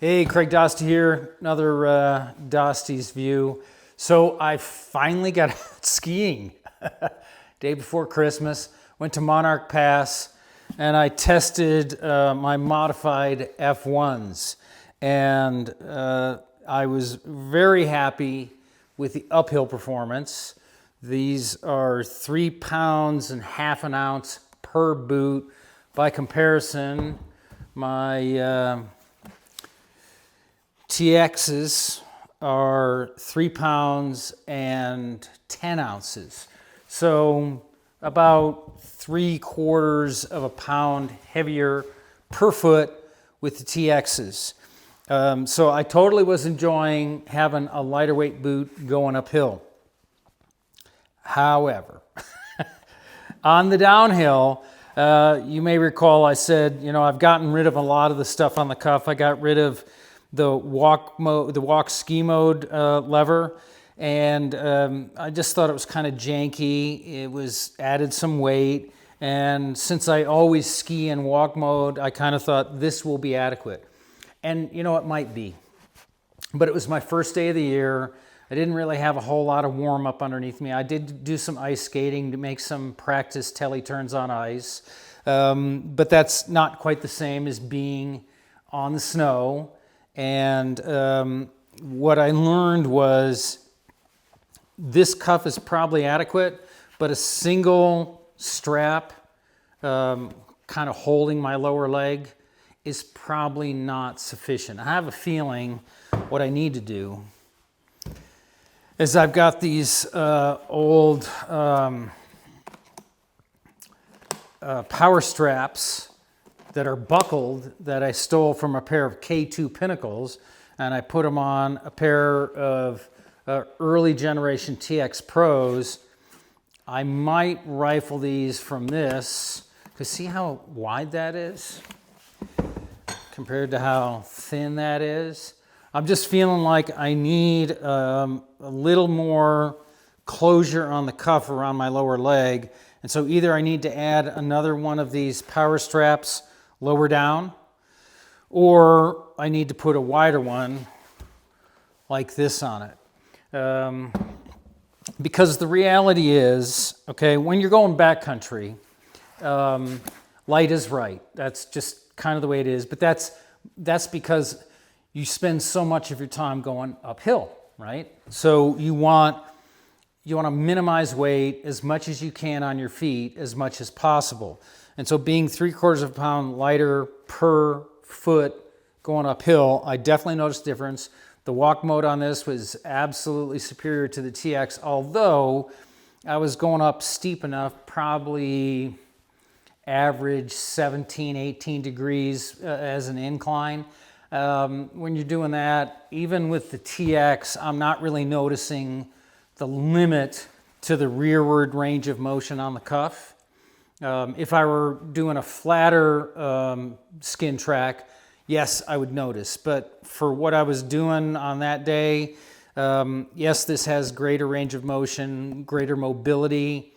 Hey, Craig Dostie here, another Dostie's View. So I finally got out skiing. Day before Christmas, went to Monarch Pass and I tested my modified F1s. And I was very happy with the uphill performance. These are 3 pounds and half an ounce per boot. By comparison, my TXs are 3 pounds and 10 ounces. So about 3/4 of a pound heavier per foot with the TXs. So I totally was enjoying having a lighter weight boot going uphill. However, on the downhill, you may recall I said, I've gotten rid of a lot of the stuff on the cuff. I got rid of the walk ski mode lever, and I just thought it was kind of janky. It was added some weight, and since I always ski in walk mode, I kind of thought this will be adequate. And it might be, but it was my first day of the year. I didn't really have a whole lot of warm up underneath me. I did do some ice skating to make some practice telly turns on ice, but that's not quite the same as being on the snow. And what I learned was this cuff is probably adequate, but a single strap kind of holding my lower leg is probably not sufficient. I have a feeling what I need to do is I've got these old power straps that are buckled that I stole from a pair of K2 Pinnacles, and I put them on a pair of early generation TX Pros. I might rifle these from this, because see how wide that is compared to how thin that is? I'm just feeling like I need a little more closure on the cuff around my lower leg, and so either I need to add another one of these power straps lower down, or I need to put a wider one like this on it. Because the reality is, okay, when you're going backcountry, light is right. That's just kind of the way it is, but that's because you spend so much of your time going uphill, right? So you want to minimize weight as much as you can on your feet as much as possible. And so being 3/4 of a pound lighter per foot going uphill, I definitely noticed a difference. The walk mode on this was absolutely superior to the TX, although I was going up steep enough, probably average 17, 18 degrees as an incline. When you're doing that, even with the TX, I'm not really noticing the limit to the rearward range of motion on the cuff. If I were doing a flatter skin track, yes, I would notice. But for what I was doing on that day, yes, this has greater range of motion, greater mobility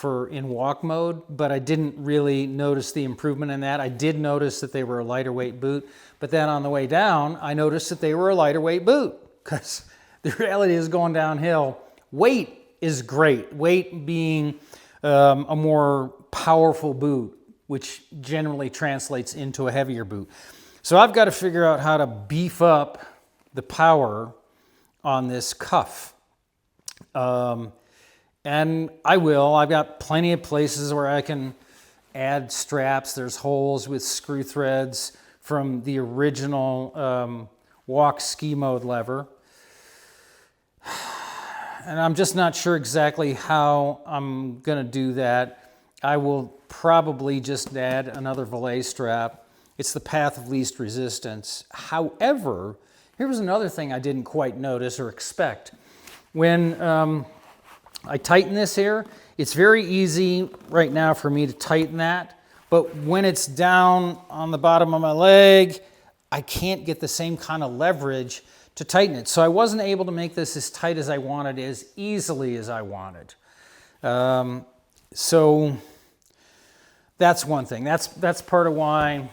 in walk mode, but I didn't really notice the improvement in that. I did notice that they were a lighter weight boot, but then on the way down, I noticed that they were a lighter weight boot, because the reality is going downhill, weight is great. Weight being a more powerful boot, which generally translates into a heavier boot. So I've got to figure out how to beef up the power on this cuff. And I will. I've got plenty of places where I can add straps. There's holes with screw threads from the original walk ski mode lever. And I'm just not sure exactly how I'm going to do that. I will probably just add another valet strap. It's the path of least resistance. However, here was another thing I didn't quite notice or expect. When I tighten this here, it's very easy right now for me to tighten that, but when it's down on the bottom of my leg, I can't get the same kind of leverage to tighten it. So I wasn't able to make this as tight as I wanted, as easily as I wanted. So that's one thing. That's part of why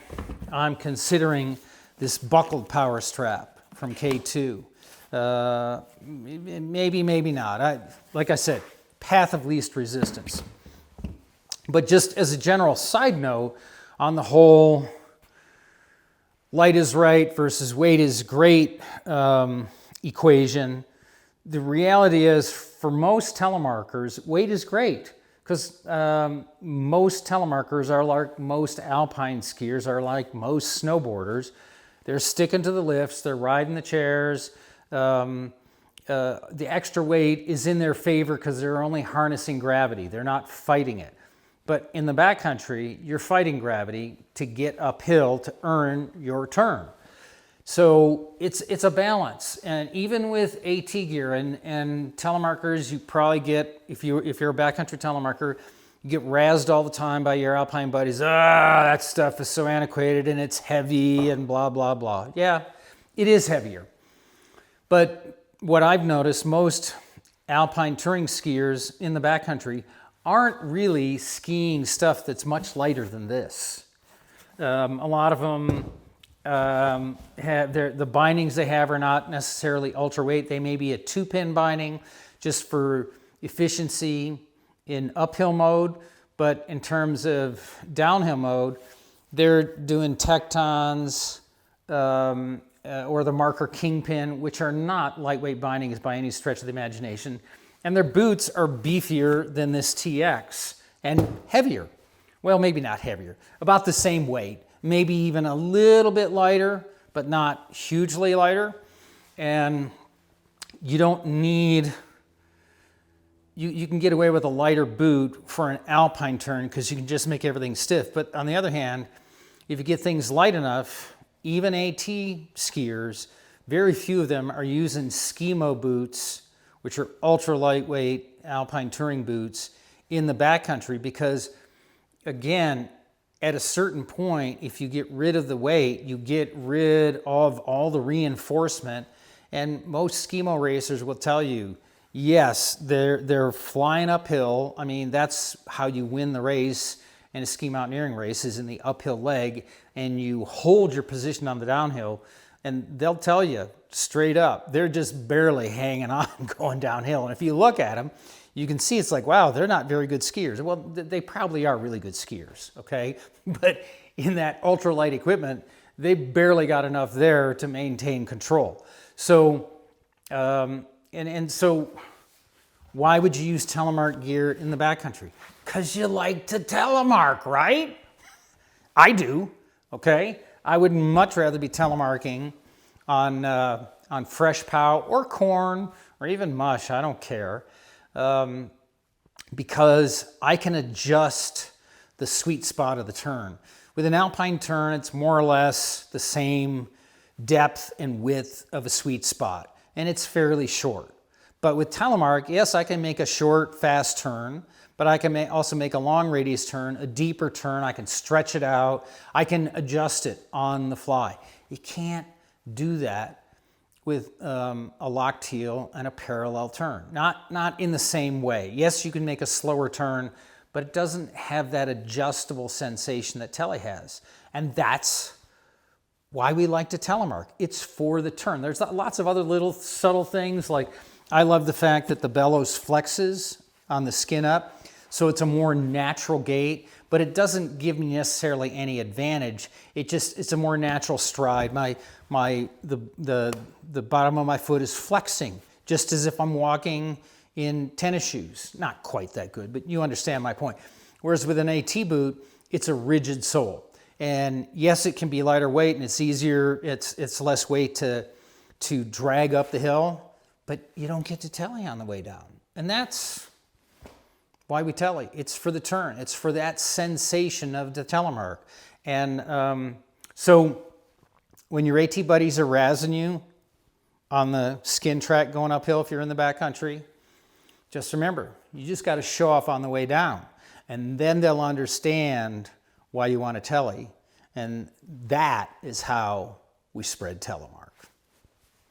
I'm considering this buckled power strap from K2. Maybe not. Like I said, path of least resistance. But just as a general side note, on the whole light is right versus weight is great equation, the reality is for most telemarkers, weight is great, because most telemarkers are like most alpine skiers, are like most snowboarders. They're sticking to the lifts, they're riding the chairs. The extra weight is in their favor because they're only harnessing gravity. They're not fighting it. But in the backcountry, you're fighting gravity to get uphill to earn your turn. So it's a balance. And even with AT gear and telemarkers, you probably get, if you're a backcountry telemarker, you get razzed all the time by your alpine buddies. That stuff is so antiquated and it's heavy and blah, blah, blah. Yeah, it is heavier. But what I've noticed, most alpine touring skiers in the backcountry aren't really skiing stuff that's much lighter than this. A lot of them have the bindings they have are not necessarily ultra weight. They may be a 2-pin binding just for efficiency in uphill mode, but in terms of downhill mode, they're doing Tectons or the Marker Kingpin, which are not lightweight bindings by any stretch of the imagination. And their boots are beefier than this TX and heavier. Well, maybe not heavier, about the same weight, maybe even a little bit lighter, but not hugely lighter. And you don't need, you can get away with a lighter boot for an alpine turn because you can just make everything stiff. But on the other hand, if you get things light enough, even AT skiers, very few of them are using Skimo boots, which are ultra lightweight alpine touring boots in the backcountry, because again, at a certain point, if you get rid of the weight, you get rid of all the reinforcement. And most Skimo racers will tell you, yes, they're flying uphill. I mean, that's how you win the race in a ski mountaineering race, is in the uphill leg, and you hold your position on the downhill. And they'll tell you straight up, they're just barely hanging on going downhill. And if you look at them, you can see it's like, wow, they're not very good skiers. Well, they probably are really good skiers, okay? But in that ultralight equipment, they barely got enough there to maintain control. So, so why would you use Telemark gear in the backcountry? Because you like to telemark, right? I do, okay? I would much rather be telemarking on fresh pow or corn or even mush, I don't care, because I can adjust the sweet spot of the turn. With an alpine turn, it's more or less the same depth and width of a sweet spot, and it's fairly short. But with Telemark, yes, I can make a short, fast turn, but I can also make a long radius turn, a deeper turn. I can stretch it out. I can adjust it on the fly. You can't do that with a locked heel and a parallel turn. Not in the same way. Yes, you can make a slower turn, but it doesn't have that adjustable sensation that Tele has. And that's why we like to telemark. It's for the turn. There's lots of other little subtle things, like I love the fact that the bellows flexes on the skin up, so it's a more natural gait, but it doesn't give me necessarily any advantage. It's a more natural stride. The bottom of my foot is flexing, just as if I'm walking in tennis shoes. Not quite that good, but you understand my point. Whereas with an AT boot, it's a rigid sole. And yes, it can be lighter weight and it's easier, it's less weight to drag up the hill, but you don't get to Tele on the way down. And that's why we Tele. It's for the turn. It's for that sensation of the telemark. And so when your AT buddies are razzing you on the skin track going uphill, if you're in the backcountry, just remember, you just got to show off on the way down. And then they'll understand why you want to Tele. And that is how we spread Telemark.